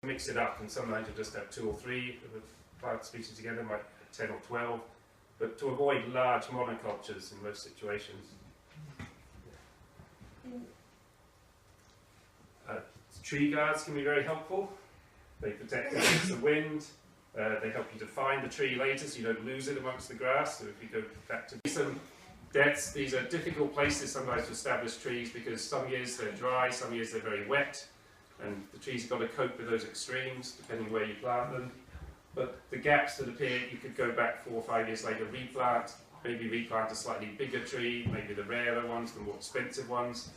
Mix it up, and sometimes you just have 2 or 3 of a plant species together, might have 10 or 12, but to avoid large monocultures in most situations. Tree guards can be very helpful. They protect against the wind. They help you to find the tree later so you don't lose it amongst the grass. So if you go back to some depths, these are difficult places sometimes to establish trees because some years they're dry, some years they're very wet, and the trees have got to cope with those extremes depending where you plant them. But the gaps that appear, you could go back 4 or 5 years later, replant, maybe replant a slightly bigger tree, maybe the rarer ones, the more expensive ones,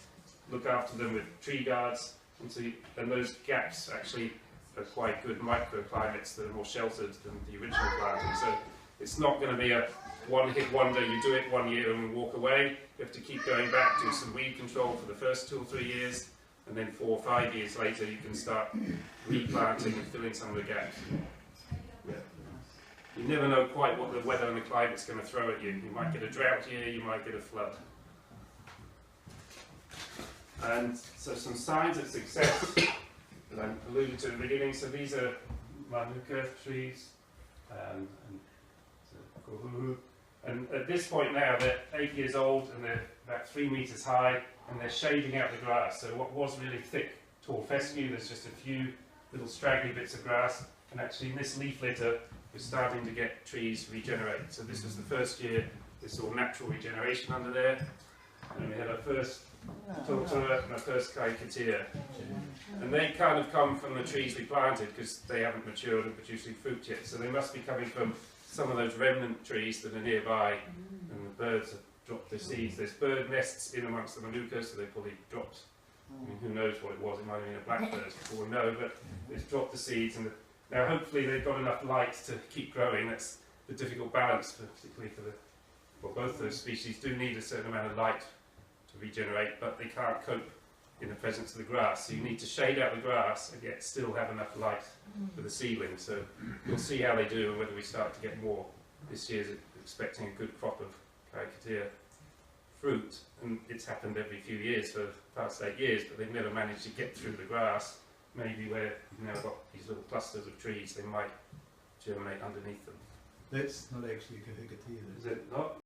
look after them with tree guards, and those gaps actually are quite good microclimates that are more sheltered than the original planting. So it's not going to be a one-hit wonder, you do it 1 year and walk away. You have to keep going back, do some weed control for the first 2 or 3 years, and then 4 or 5 years later you can start replanting and filling some of the gaps. Yeah. You never know quite what the weather and the climate's going to throw at you. You might get a drought year, you might get a flood. And so some signs of success that I alluded to at the beginning. So these are Manuka trees, and at this point now they're 8 years old and they're about 3 meters high, and they're shading out the grass. So what was really thick, tall fescue, there's just a few little straggly bits of grass, and actually in this leaf litter we're starting to get trees regenerate. So this was the first year we saw natural regeneration under there, and we had our first Tortora and our first Kaikatea. And they kind of come from the trees we planted because they haven't matured and producing fruit yet. So they must be coming from some of those remnant trees that are nearby, and the birds have dropped their seeds. There's bird nests in amongst the Manuka, so they probably dropped, I mean, who knows what it was, it might have been a blackbird before we know, but it's dropped the seeds. And now hopefully they've got enough light to keep growing. That's the difficult balance, particularly for both those species do need a certain amount of light to regenerate, but they can't cope in the presence of the grass. So you need to shade out the grass and yet still have enough light for the seedlings. So we'll see how they do and whether we start to get more. This year's expecting a good crop of Kaikatea fruit, and it's happened every few years for the past 8 years, but they've never managed to get through the grass. Maybe where you've now got these little clusters of trees, they might germinate underneath them. That's not actually Kaikatea, is it not?